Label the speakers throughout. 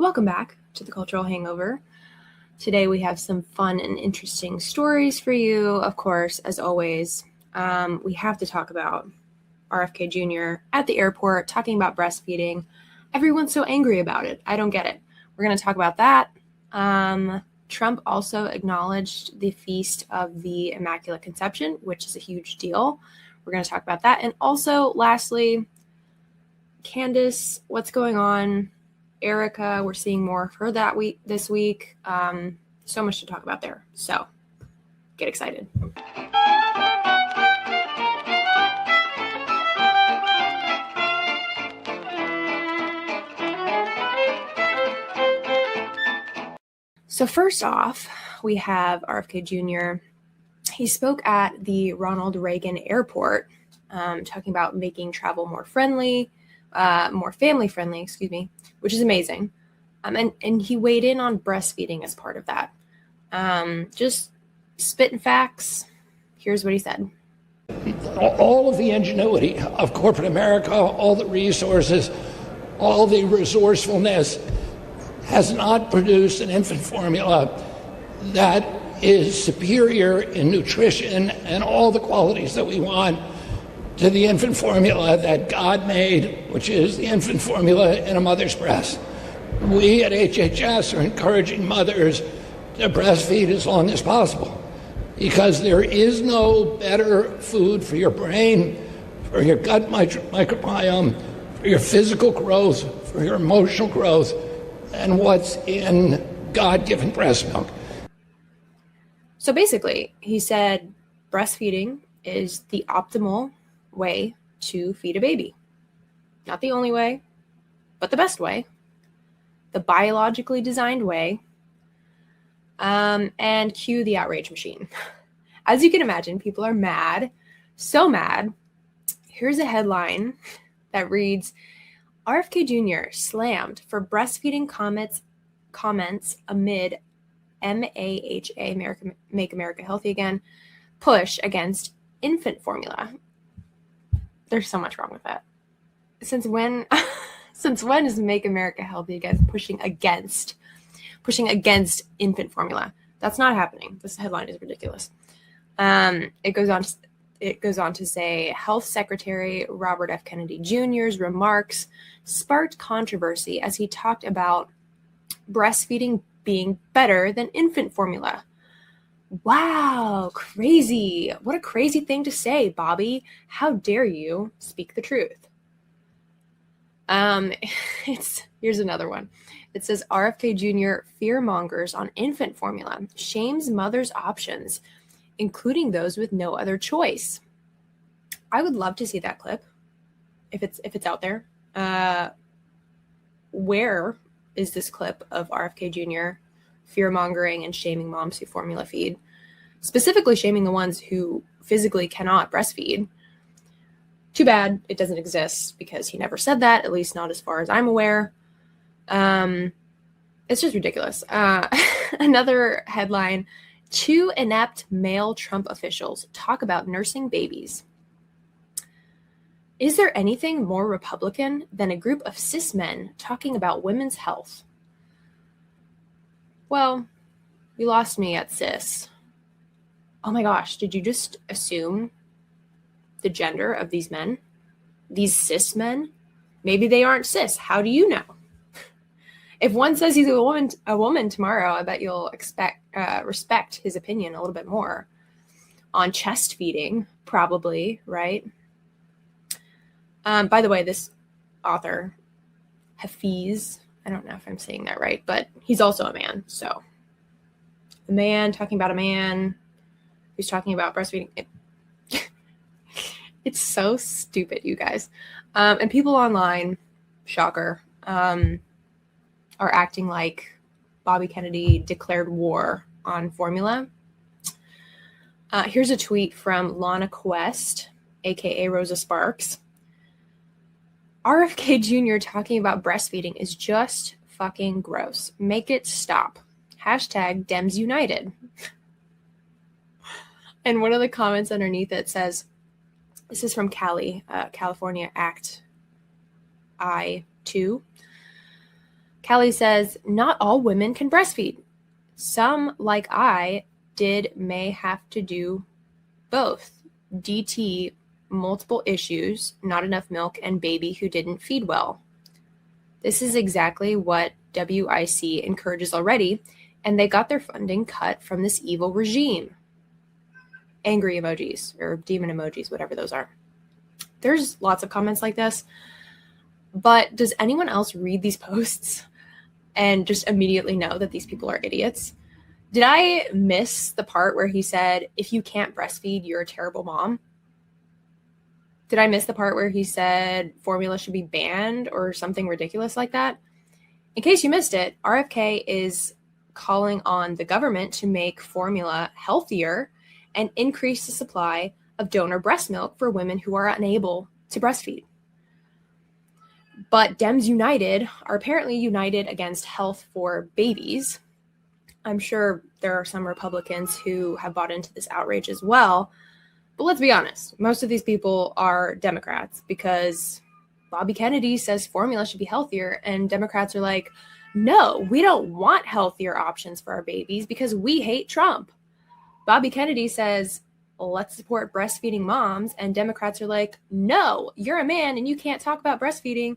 Speaker 1: Welcome back to the Cultural Hangover. Today we have some fun and interesting stories for you. Of course, as always, we have to talk about RFK Jr. at the airport talking about breastfeeding. Everyone's so angry about it. I don't get it. We're going to talk about that. Trump also acknowledged the feast of the Immaculate Conception, which is a huge deal. We're going to talk about that. And also, lastly, Candace, what's going on? Erika, we're seeing more of her this week. So much to talk about there. So get excited. So first off, we have RFK Jr. He spoke at the Ronald Reagan Airport, talking about making travel more friendly, more family friendly, which is amazing. And he weighed in on breastfeeding as part of that. Just spitting facts. Here's what he said.
Speaker 2: All of the ingenuity of corporate America, all the resources, all the resourcefulness has not produced an infant formula that is superior in nutrition and all the qualities that we want to the infant formula that God made, which is the infant formula in a mother's breast. We at HHS are encouraging mothers to breastfeed as long as possible because there is no better food for your brain, for your gut microbiome, for your physical growth, for your emotional growth, than what's in God-given breast milk.
Speaker 1: So basically, he said breastfeeding is the optimal way to feed a baby. Not the only way, but the best way. The biologically designed way. And cue the outrage machine. As you can imagine, people are mad. So mad. Here's a headline that reads, RFK Jr. slammed for breastfeeding comments amid MAHA, Make America Healthy Again, push against infant formula. There's so much wrong with that. Since when is Make America Healthy Again pushing against infant formula? That's not happening. This headline is ridiculous. It goes on to say Health Secretary Robert F. Kennedy Jr.'s remarks sparked controversy as he talked about breastfeeding being better than infant formula. Wow, crazy. What a crazy thing to say, Bobby. How dare you speak the truth? Here's another one. It says RFK Jr. fearmongers on infant formula, shames mothers' options, including those with no other choice. I would love to see that clip if it's out there. Where is this clip of RFK Jr. fear-mongering and shaming moms who formula feed, specifically shaming the ones who physically cannot breastfeed? Too bad it doesn't exist because he never said that, at least not as far as I'm aware. It's just ridiculous. Another headline, 2 inept male Trump officials talk about nursing babies. Is there anything more Republican than a group of cis men talking about women's health? Well, you lost me at cis. Oh my gosh, did you just assume the gender of these men? These cis men? Maybe they aren't cis. How do you know? If one says he's a woman tomorrow, I bet you'll respect his opinion a little bit more. On chest feeding, probably, right? By the way, this author, Hafiz, I don't know if I'm saying that right, but he's also a man. So a man talking about a man who's talking about breastfeeding. It's so stupid, you guys. And people online, shocker, are acting like Bobby Kennedy declared war on formula. Here's a tweet from Lana Quest, aka Rosa Sparks. RFK Jr. talking about breastfeeding is just fucking gross. Make it stop. Hashtag Dems United. And one of the comments underneath it says, this is from Cali, California Act I-2. Callie says, not all women can breastfeed. Some, like I did, may have to do both. DT, multiple issues, not enough milk, and baby who didn't feed well. This is exactly what WIC encourages already, and they got their funding cut from this evil regime. Angry emojis, or demon emojis, whatever those are. There's lots of comments like this, but does anyone else read these posts and just immediately know that these people are idiots? Did I miss the part where he said, if you can't breastfeed, you're a terrible mom? Did I miss the part where he said formula should be banned or something ridiculous like that? In case you missed it, RFK is calling on the government to make formula healthier and increase the supply of donor breast milk for women who are unable to breastfeed. But Dems United are apparently united against health for babies. I'm sure there are some Republicans who have bought into this outrage as well. But let's be honest, most of these people are Democrats because Bobby Kennedy says formula should be healthier, and Democrats are like, no, we don't want healthier options for our babies because we hate Trump. Bobby Kennedy says, let's support breastfeeding moms, and Democrats are like, no, you're a man and you can't talk about breastfeeding,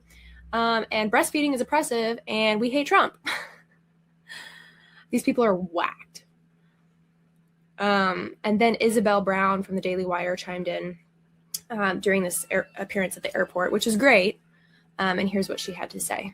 Speaker 1: and breastfeeding is oppressive, and we hate Trump. These people are whacked. And then Isabel Brown from the Daily Wire chimed in during this appearance at the airport, which is great. And here's what she had to say.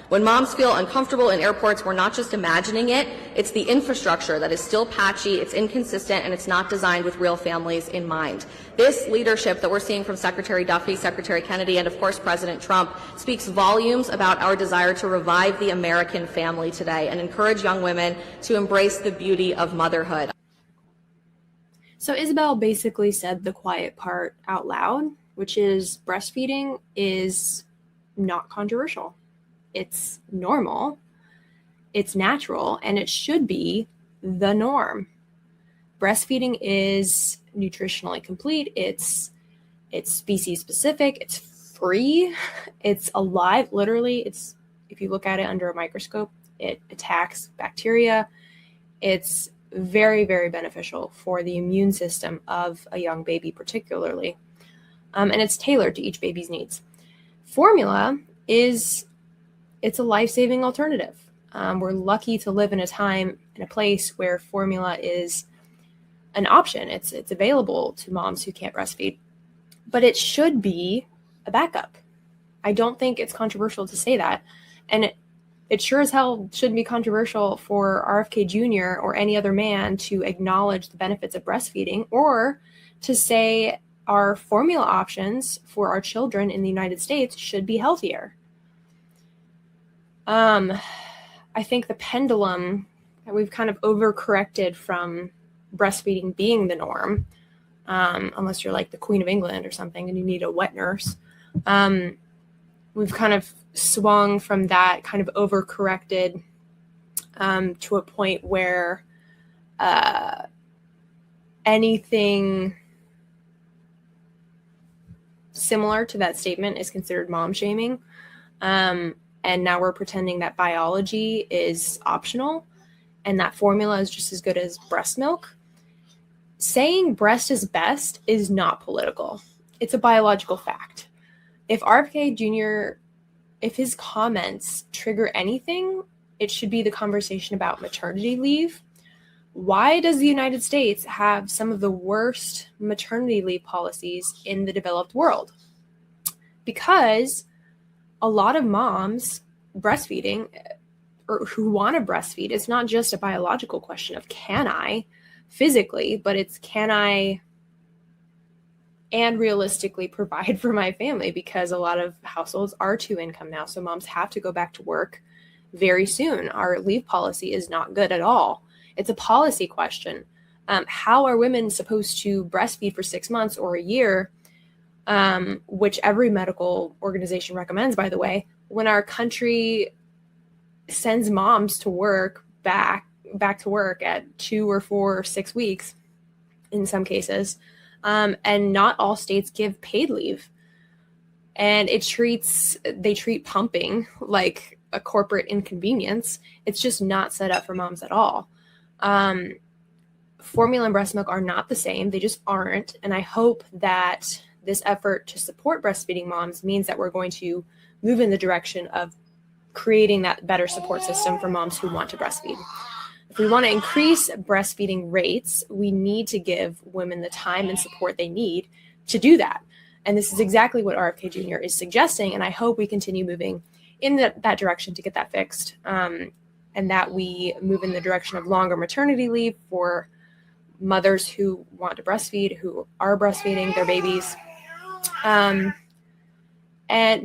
Speaker 3: When moms feel uncomfortable in airports, we're not just imagining it. It's the infrastructure that is still patchy, it's inconsistent, and it's not designed with real families in mind. This leadership that we're seeing from Secretary Duffy, Secretary Kennedy, and of course President Trump speaks volumes about our desire to revive the American family today and encourage young women to embrace the beauty of motherhood.
Speaker 1: So Isabel basically said the quiet part out loud, which is breastfeeding is not controversial. It's normal, it's natural, and it should be the norm. Breastfeeding is nutritionally complete. It's species specific. It's free. It's alive. Literally, if you look at it under a microscope, it attacks bacteria. It's very, very beneficial for the immune system of a young baby, particularly. And it's tailored to each baby's needs. Formula it's a life-saving alternative. We're lucky to live in a time and a place where formula is an option. It's available to moms who can't breastfeed, but it should be a backup. I don't think it's controversial to say that. And it sure as hell shouldn't be controversial for RFK Jr. or any other man to acknowledge the benefits of breastfeeding or to say our formula options for our children in the United States should be healthier. I think the pendulum, we've kind of overcorrected from breastfeeding being the norm, unless you're like the Queen of England or something and you need a wet nurse. We've kind of swung from that kind of overcorrected to a point where anything similar to that statement is considered mom shaming. And now we're pretending that biology is optional and that formula is just as good as breast milk. Saying breast is best is not political. It's a biological fact. If RFK Jr., if his comments trigger anything, it should be the conversation about maternity leave. Why does the United States have some of the worst maternity leave policies in the developed world? Because a lot of moms breastfeeding or who want to breastfeed, it's not just a biological question of can I physically, but it's can I and realistically provide for my family, because a lot of households are two income now. So moms have to go back to work very soon. Our leave policy is not good at all. It's a policy question. How are women supposed to breastfeed for 6 months or a year, which every medical organization recommends, by the way, when our country sends moms to work back to work at 2 or 4 or 6 weeks in some cases, and not all states give paid leave, and they treat pumping like a corporate inconvenience. It's just not set up for moms at all. Formula and breast milk are not the same. They just aren't. And I hope that this effort to support breastfeeding moms means that we're going to move in the direction of creating that better support system for moms who want to breastfeed. If we want to increase breastfeeding rates, we need to give women the time and support they need to do that. And this is exactly what RFK Jr. is suggesting. And I hope we continue moving in that direction to get that fixed. And that we move in the direction of longer maternity leave for mothers who want to breastfeed, who are breastfeeding their babies. And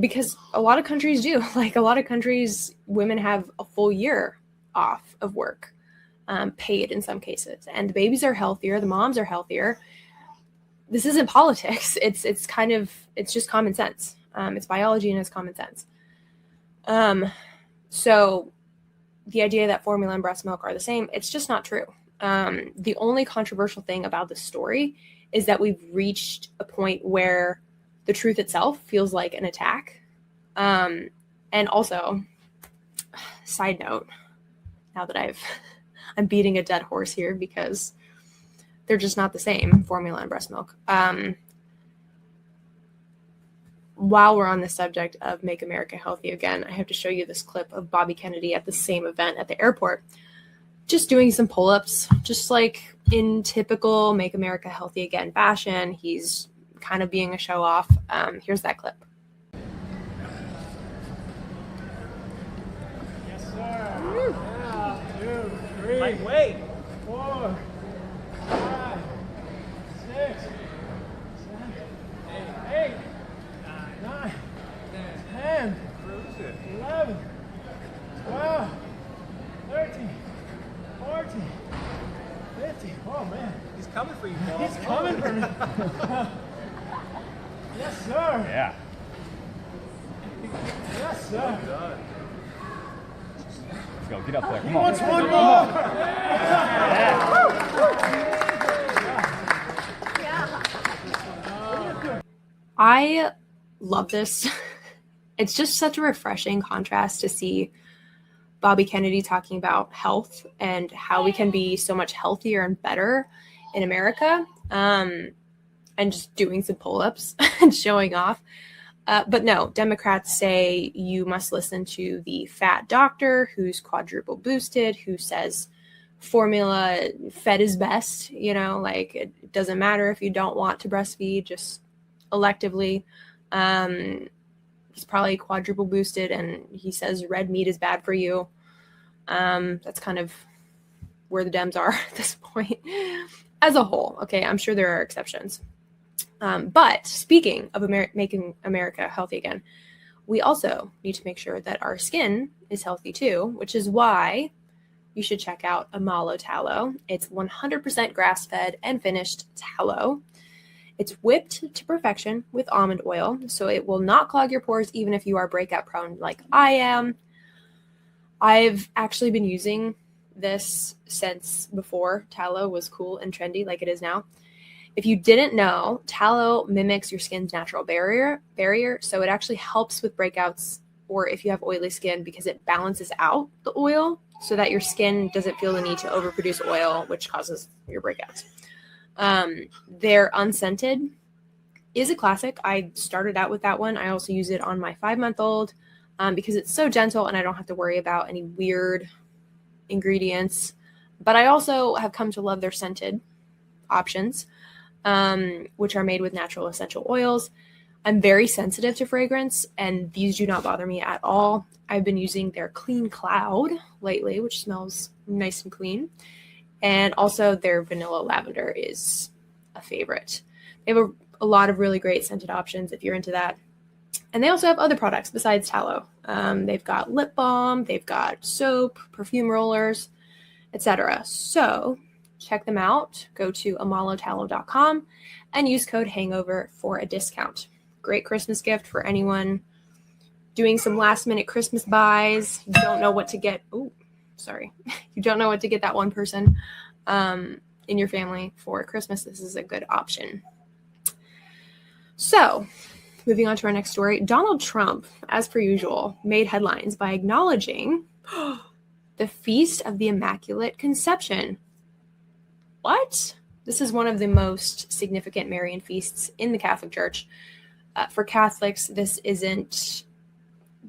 Speaker 1: because a lot of countries do, like a lot of countries, women have a full year off of work, paid in some cases, and the babies are healthier, the moms are healthier. This isn't politics. It's just common sense. It's biology and it's common sense. So the idea that formula and breast milk are the same, it's just not true. The only controversial thing about this story is that we've reached a point where the truth itself feels like an attack. And also, side note, now that I'm beating a dead horse here because they're just not the same, formula and breast milk. While we're on the subject of Make America Healthy Again, I have to show you this clip of Bobby Kennedy at the same event at the airport, just doing some pull-ups, just like in typical Make America Healthy Again fashion. He's kind of being a show off. Here's that clip.
Speaker 4: Yes, sir. 1, 2, 3. Lightweight. 4, 5, 6, 7, 8, 9, 10, 11, 12, 13, 14, 15. Oh man,
Speaker 5: He's coming for you, Paul.
Speaker 4: he's coming for me. Yes, sir.
Speaker 5: Yeah.
Speaker 4: Yes, sir.
Speaker 5: Done. Let's go. Get up there.
Speaker 4: He
Speaker 5: Come on.
Speaker 4: wants one more.
Speaker 1: I love this. It's just such a refreshing contrast to see Bobby Kennedy talking about health and how we can be so much healthier and better in America, and just doing some pull-ups and showing off. But no, Democrats say you must listen to the fat doctor who's quadruple boosted, who says formula fed is best. You know, like it doesn't matter if you don't want to breastfeed, just electively. He's probably quadruple boosted, and he says red meat is bad for you. That's kind of where the Dems are at this point as a whole. Okay, I'm sure there are exceptions. But speaking of making America healthy again, we also need to make sure that our skin is healthy too, which is why you should check out Amalo tallow. It's 100% grass-fed and finished tallow. It's whipped to perfection with almond oil, so it will not clog your pores even if you are breakout prone like I am. I've actually been using this since before tallow was cool and trendy like it is now. If you didn't know, tallow mimics your skin's natural barrier, so it actually helps with breakouts or if you have oily skin because it balances out the oil so that your skin doesn't feel the need to overproduce oil, which causes your breakouts. Their unscented is a classic. I started out with that one. I also use it on my 5-month-old because it's so gentle and I don't have to worry about any weird ingredients. But I also have come to love their scented options, which are made with natural essential oils. I'm very sensitive to fragrance, and these do not bother me at all. I've been using their Clean Cloud lately, which smells nice and clean. And also their vanilla lavender is a favorite. They have a lot of really great scented options if you're into that. And they also have other products besides tallow. They've got lip balm, they've got soap, perfume rollers, etc. So check them out. Go to amalotallow.com and use code HANGOVER for a discount. Great Christmas gift for anyone doing some last minute Christmas buys. You don't know what to get. You don't know what to get that one person in your family for Christmas. This is a good option. So Moving on to our next story, Donald Trump, as per usual, made headlines by acknowledging the Feast of the Immaculate Conception. What? This is one of the most significant Marian feasts in the Catholic Church. For Catholics, this isn't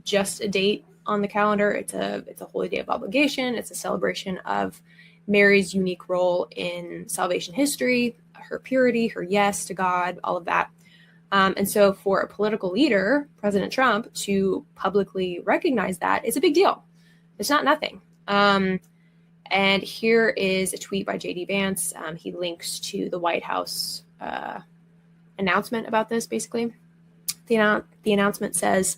Speaker 1: just a date on the calendar. It's a holy day of obligation. It's a celebration of Mary's unique role in salvation history, her purity, her yes to God, all of that. And so for a political leader, President Trump, to publicly recognize that is a big deal. It's not nothing. And here is a tweet by J.D. Vance. He links to the White House announcement about this, basically. The announcement says,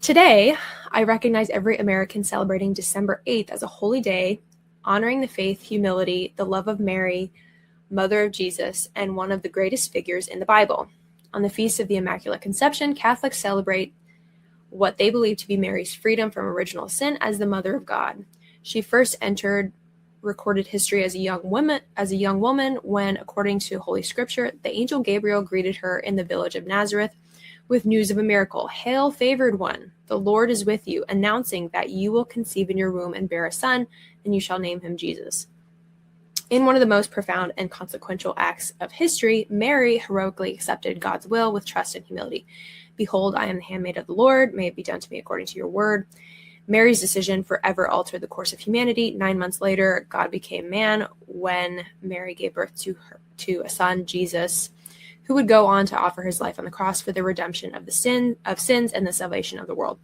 Speaker 1: "Today, I recognize every American celebrating December 8th as a holy day, honoring the faith, humility, the love of Mary, Mother of Jesus, and one of the greatest figures in the Bible. On the Feast of the Immaculate Conception, Catholics celebrate what they believe to be Mary's freedom from original sin as the Mother of God. She first entered recorded history as a young woman when, according to Holy Scripture, the angel Gabriel greeted her in the village of Nazareth with news of a miracle. 'Hail, favored one, the Lord is with you,' announcing that you will conceive in your womb and bear a son, and you shall name him Jesus." In one of the most profound and consequential acts of history, Mary heroically accepted God's will with trust and humility. "Behold, I am the handmaid of the Lord. May it be done to me according to your word." Mary's decision forever altered the course of humanity. 9 months later, God became man when Mary gave birth to a son, Jesus, who would go on to offer his life on the cross for the redemption of sins and the salvation of the world.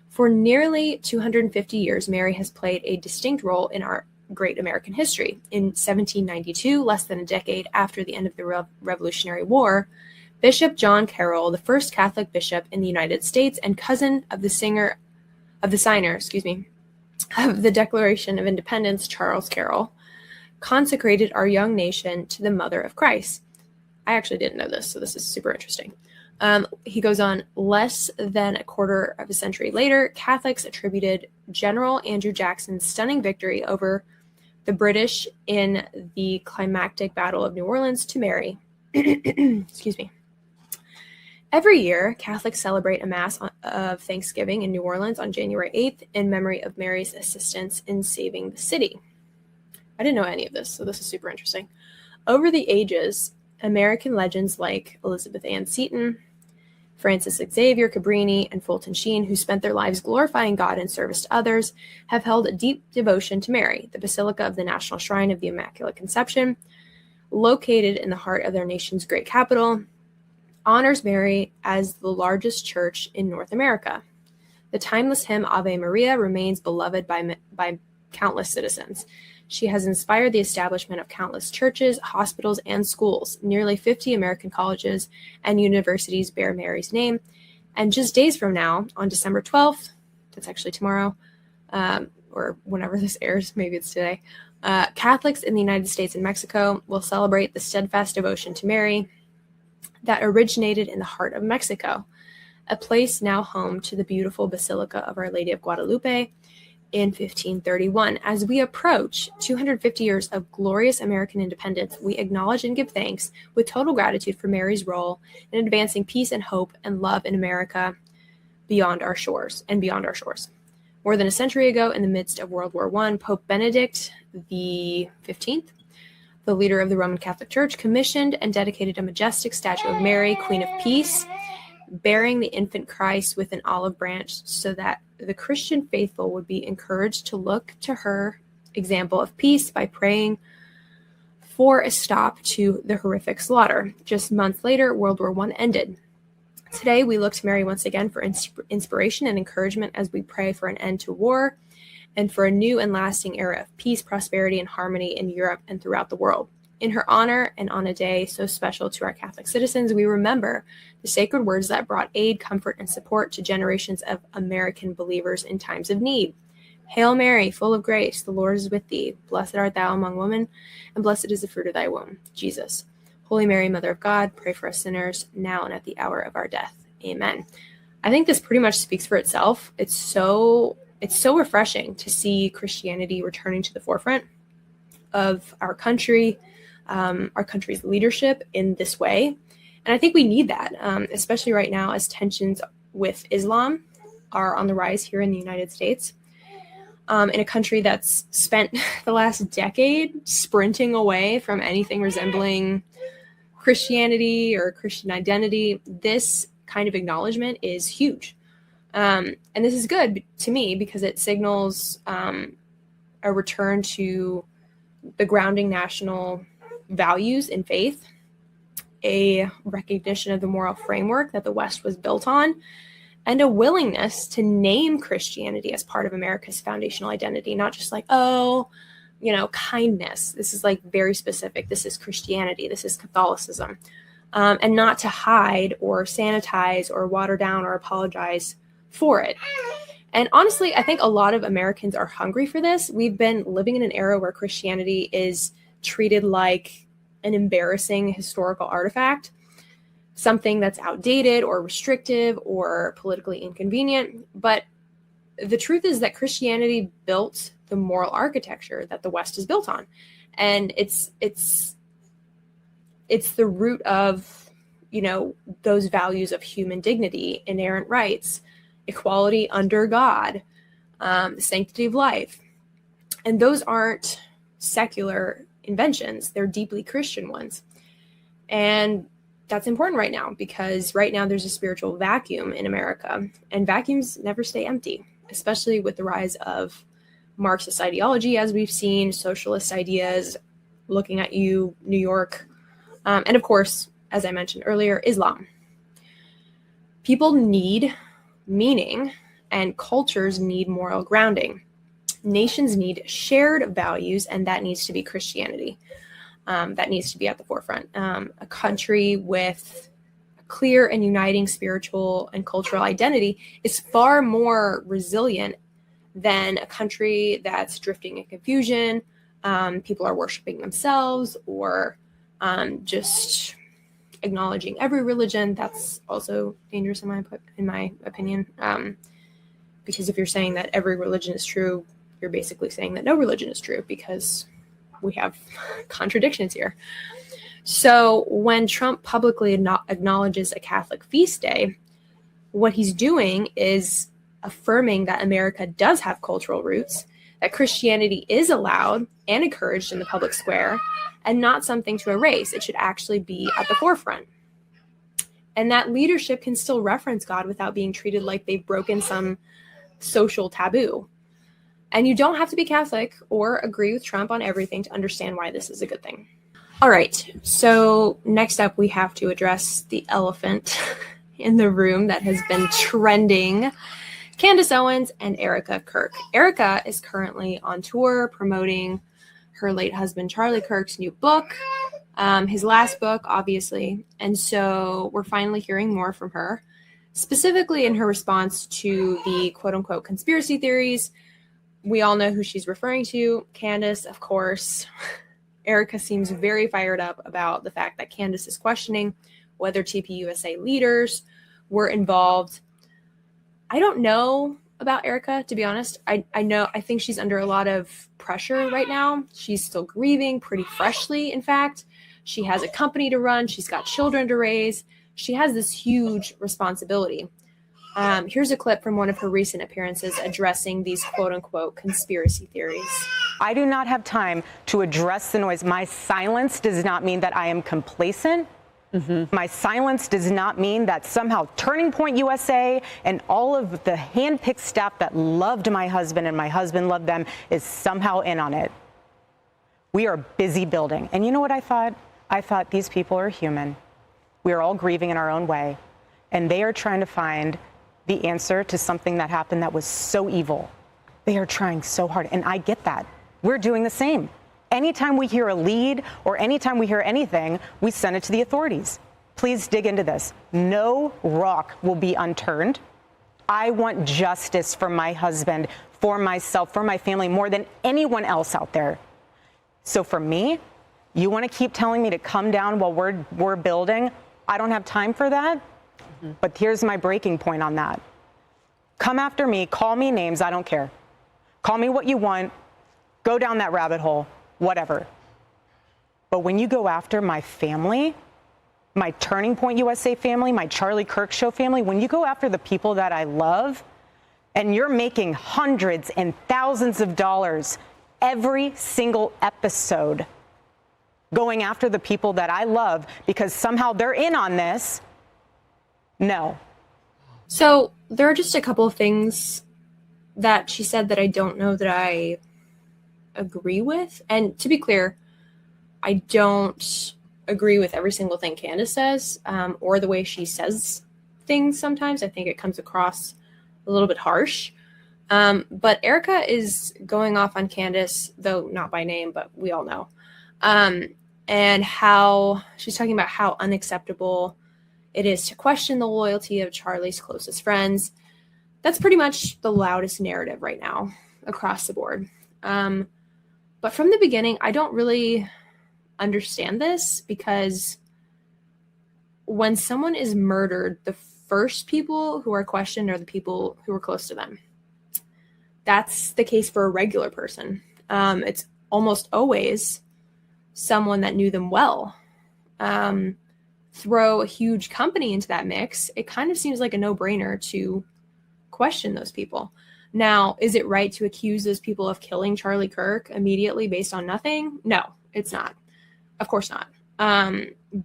Speaker 1: For nearly 250 years, Mary has played a distinct role in our great American history. In 1792, less than a decade after the end of the Revolutionary War, Bishop John Carroll, the first Catholic bishop in the United States and cousin of the signer of the Declaration of Independence, Charles Carroll, consecrated our young nation to the Mother of Christ. I actually didn't know this, so this is super interesting. He goes on, less than a quarter of a century later, Catholics attributed General Andrew Jackson's stunning victory over the British in the climactic Battle of New Orleans to Mary. Excuse me. Every year, Catholics celebrate a Mass of Thanksgiving in New Orleans on January 8th in memory of Mary's assistance in saving the city. I didn't know any of this, so this is super interesting. Over the ages, American legends like Elizabeth Ann Seton, Francis Xavier Cabrini, and Fulton Sheen, who spent their lives glorifying God in service to others, have held a deep devotion to Mary. The Basilica of the National Shrine of the Immaculate Conception, located in the heart of their nation's great capital, honors Mary as the largest church in North America. The timeless hymn Ave Maria remains beloved by countless citizens. She has inspired the establishment of countless churches, hospitals, and schools. Nearly 50 American colleges and universities bear Mary's name. And just days from now, on December 12th, that's actually tomorrow, or whenever this airs, maybe it's today, Catholics in the United States and Mexico will celebrate the steadfast devotion to Mary that originated in the heart of Mexico, a place now home to the beautiful Basilica of Our Lady of Guadalupe in 1531. As we approach 250 years of glorious American independence, we acknowledge and give thanks with total gratitude for Mary's role in advancing peace and hope and love in America beyond our shores. More than a century ago, in the midst of World War I, Pope Benedict the 15th, the leader of the Roman Catholic Church, commissioned and dedicated a majestic statue of Mary, Queen of Peace, bearing the infant Christ with an olive branch, so that the Christian faithful would be encouraged to look to her example of peace by praying for a stop to the horrific slaughter. Just months later, World War I ended. Today, we look to Mary once again for inspiration and encouragement as we pray for an end to war and for a new and lasting era of peace, prosperity, and harmony in Europe and throughout the world. In her honor, and on a day so special to our Catholic citizens, we remember the sacred words that brought aid, comfort, and support to generations of American believers in times of need. Hail Mary, full of grace, the Lord is with thee. Blessed art thou among women, and blessed is the fruit of thy womb, Jesus. Holy Mary, Mother of God, pray for us sinners, now and at the hour of our death. Amen. I think this pretty much speaks for itself. It's so refreshing to see Christianity returning to the forefront of our country, our country's leadership in this way. And I think we need that, especially right now as tensions with Islam are on the rise here in the United States. In a country that's spent the last decade sprinting away from anything resembling Christianity or Christian identity, this kind of acknowledgement is huge. And this is good to me because it signals a return to the grounding national values in faith, a recognition of the moral framework that the West was built on, and a willingness to name Christianity as part of America's foundational identity, not just like, oh, kindness. This is like very specific. This is Christianity. This is Catholicism. And not to hide or sanitize or water down or apologize for it. And honestly, I think a lot of Americans are hungry for this. We've been living in an era where Christianity is treated like an embarrassing historical artifact, something that's outdated or restrictive or politically inconvenient. But the truth is that Christianity built the moral architecture that the West is built on. And it's the root of, those values of human dignity, inherent rights, equality under God, the sanctity of life. And those aren't secular inventions. They're deeply Christian ones. And that's important right now because right now there's a spiritual vacuum in America, and vacuums never stay empty, especially with the rise of Marxist ideology, as we've seen, socialist ideas, looking at you, New York, and of course, as I mentioned earlier, Islam. People need meaning, and cultures need moral grounding. Nations need shared values, and that needs to be Christianity. That needs to be at the forefront. A country with a clear and uniting spiritual and cultural identity is far more resilient than a country that's drifting in confusion. People are worshiping themselves or just acknowledging every religion. That's also dangerous in my opinion. Because if you're saying that every religion is true, you're basically saying that no religion is true because we have contradictions here. So when Trump publicly acknowledges a Catholic feast day, what he's doing is affirming that America does have cultural roots, that Christianity is allowed and encouraged in the public square, and not something to erase. It should actually be at the forefront. And that leadership can still reference God without being treated like they've broken some social taboo. And you don't have to be Catholic or agree with Trump on everything to understand why this is a good thing. All right, so next up we have to address the elephant in the room that has been trending. Candace Owens and Erika Kirk. Erika is currently on tour promoting her late husband Charlie Kirk's new book, his last book, obviously. And so we're finally hearing more from her, specifically in her response to the quote-unquote conspiracy theories. We all know who she's referring to, Candace, of course. Erika seems very fired up about the fact that Candace is questioning whether tpusa leaders were involved. I don't know about Erika, to be honest. I think she's under a lot of pressure right now. She's still grieving pretty freshly, in fact. She has a company to run. She's got children to raise. She has this huge responsibility. Here's a clip from one of her recent appearances addressing these quote-unquote conspiracy theories.
Speaker 5: I do not have time to address the noise. My silence does not mean that I am complacent. My silence does not mean that somehow Turning Point USA and all of the hand-picked staff that loved my husband and my husband loved them is somehow in on it. We are busy building. And you know what I thought? I thought these people are human. We are all grieving in our own way. And they are trying to find the answer to something that happened that was so evil. They are trying so hard. And I get that. We're doing the same. Anytime we hear a lead or anytime we hear anything, we send it to the authorities. Please dig into this. No rock will be unturned. I want justice for my husband, for myself, for my family, more than anyone else out there. So for me, you want to keep telling me to come down while we're building? I don't have time for that. But here's my breaking point on that. Come after me, call me names, I don't care. Call me what you want, go down that rabbit hole, whatever. But when you go after my family, my Turning Point USA family, my Charlie Kirk Show family, when you go after the people that I love and you're making hundreds and thousands of dollars every single episode going after the people that I love because somehow they're in on this, no.
Speaker 1: So there are just a couple of things that she said that I don't know that I agree with. And to be clear, I don't agree with every single thing Candace says, or the way she says things sometimes. I think it comes across a little bit harsh. But Erika is going off on Candace, though not by name, but we all know. And how she's talking about how unacceptable it is to question the loyalty of Charlie's closest friends. That's pretty much the loudest narrative right now across the board. But from the beginning, I don't really understand this, because when someone is murdered, the first people who are questioned are the people who are close to them. That's the case for a regular person. It's almost always someone that knew them well. Throw a huge company into that mix, it kind of seems like a no-brainer to question those people. Now, is it right to accuse those people of killing Charlie Kirk immediately based on nothing? No, it's not. Of course not.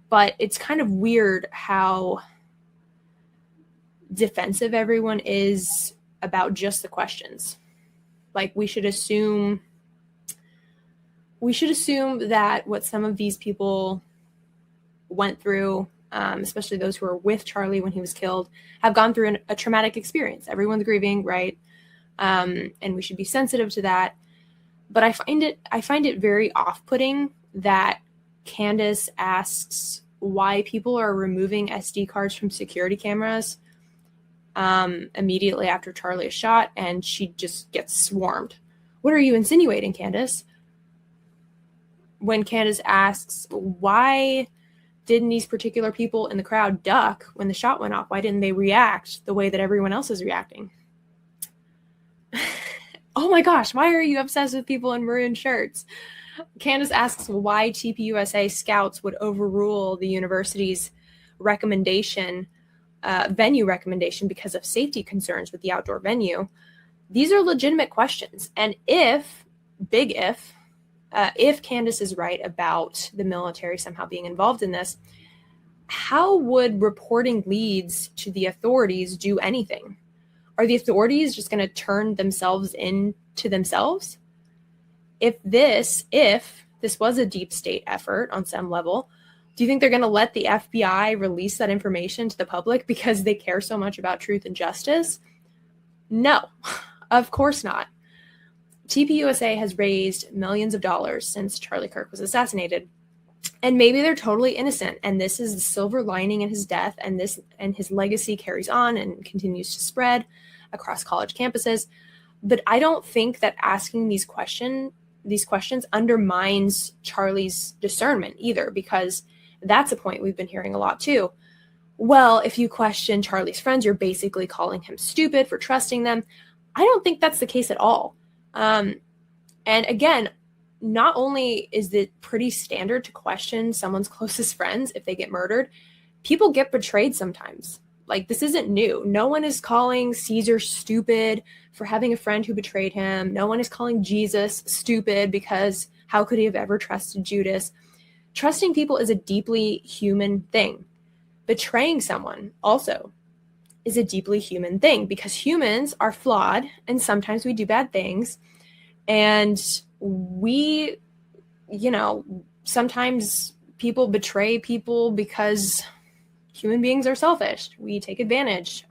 Speaker 1: But it's kind of weird how defensive everyone is about just the questions. Like, we should assume that what some of these people went through, especially those who were with Charlie when he was killed, have gone through a traumatic experience. Everyone's grieving, right? And we should be sensitive to that. But I find it very off-putting that Candace asks why people are removing SD cards from security cameras immediately after Charlie is shot, and she just gets swarmed. What are you insinuating, Candace? When Candace asks, why didn't these particular people in the crowd duck when the shot went off? Why didn't they react the way that everyone else is reacting? Oh my gosh, why are you obsessed with people in maroon shirts? Candace asks why tpusa scouts would overrule the university's recommendation, venue recommendation, because of safety concerns with the outdoor venue. These are legitimate questions. And if Candace is right about the military somehow being involved in this, how would reporting leads to the authorities do anything? Are the authorities just going to turn themselves into themselves? If this was a deep state effort on some level, do you think they're going to let the FBI release that information to the public because they care so much about truth and justice? No, of course not. tpusa has raised millions of dollars since Charlie Kirk was assassinated. And maybe they're totally innocent, and this is the silver lining in his death, and his legacy carries on and continues to spread across college campuses. But I don't think that asking these questions undermines Charlie's discernment either, because that's a point we've been hearing a lot too. Well, if you question Charlie's friends, you're basically calling him stupid for trusting them. I don't think that's the case at all. And again, not only is it pretty standard to question someone's closest friends if they get murdered, people get betrayed sometimes. Like, this isn't new. No one is calling Caesar stupid for having a friend who betrayed him. No one is calling Jesus stupid because how could he have ever trusted Judas? Trusting people is a deeply human thing. Betraying someone also is a deeply human thing, because humans are flawed and sometimes we do bad things. And we, sometimes people betray people because human beings are selfish. We take advantage.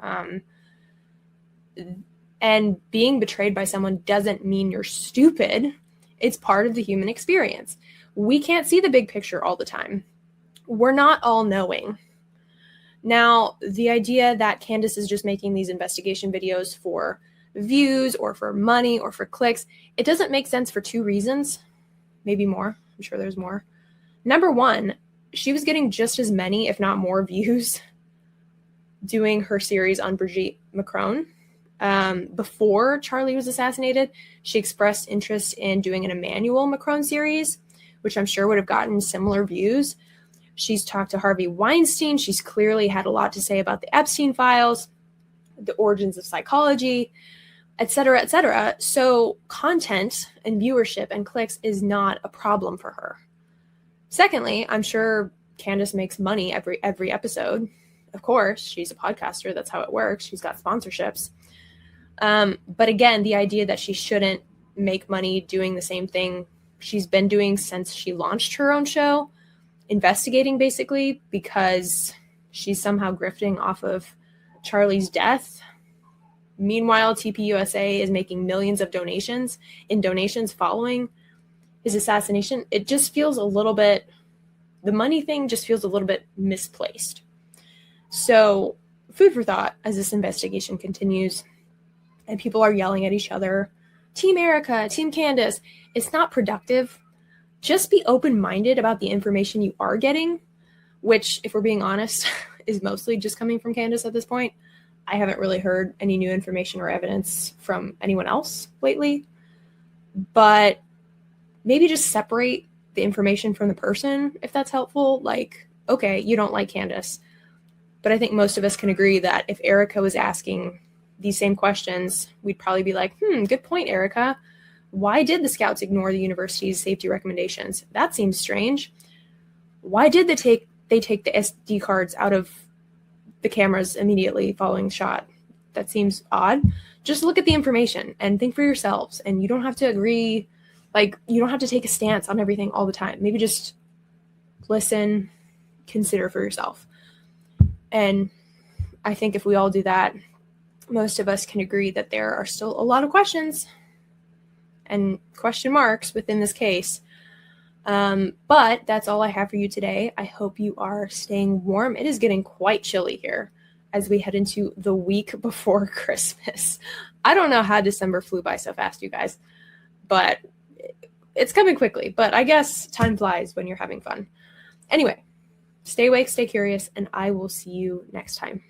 Speaker 1: And being betrayed by someone doesn't mean you're stupid. It's part of the human experience. We can't see the big picture all the time. We're not all knowing. Now, the idea that Candace is just making these investigation videos for views or for money or for clicks, it doesn't make sense for two reasons, maybe more. I'm sure there's more. Number one, she was getting just as many, if not more, views doing her series on Brigitte Macron. Before Charlie was assassinated, she expressed interest in doing an Emmanuel Macron series, which I'm sure would have gotten similar views. She's talked to Harvey Weinstein. She's clearly had a lot to say about the Epstein files, the origins of psychology, et cetera, et cetera. So content and viewership and clicks is not a problem for her. Secondly, I'm sure Candace makes money every episode. Of course, she's a podcaster. That's how it works. She's got sponsorships. But again, the idea that she shouldn't make money doing the same thing she's been doing since she launched her own show, investigating basically, because she's somehow grifting off of Charlie's death. Meanwhile, tpusa is making millions of donations following his assassination. It just feels a little bit, the money thing just feels a little bit misplaced. So food for thought as this investigation continues and people are yelling at each other, Team Erika, Team Candace. It's not productive. Just be open-minded about the information you are getting, which, if we're being honest, is mostly just coming from Candace at this point. I haven't really heard any new information or evidence from anyone else lately. But maybe just separate the information from the person, if that's helpful. Like, okay, you don't like Candace. But I think most of us can agree that if Erika was asking these same questions, we'd probably be like, good point, Erika. Why did the scouts ignore the university's safety recommendations? That seems strange. Why did they take the SD cards out of the cameras immediately following the shot? That seems odd. Just look at the information and think for yourselves. And you don't have to agree, like, you don't have to take a stance on everything all the time. Maybe just listen, consider for yourself. And I think if we all do that, most of us can agree that there are still a lot of questions and question marks within this case. But that's all I have for you today. I hope you are staying warm. It is getting quite chilly here as we head into the week before Christmas. I don't know how December flew by so fast, you guys, but it's coming quickly. But I guess time flies when you're having fun. Anyway, stay awake, stay curious, and I will see you next time.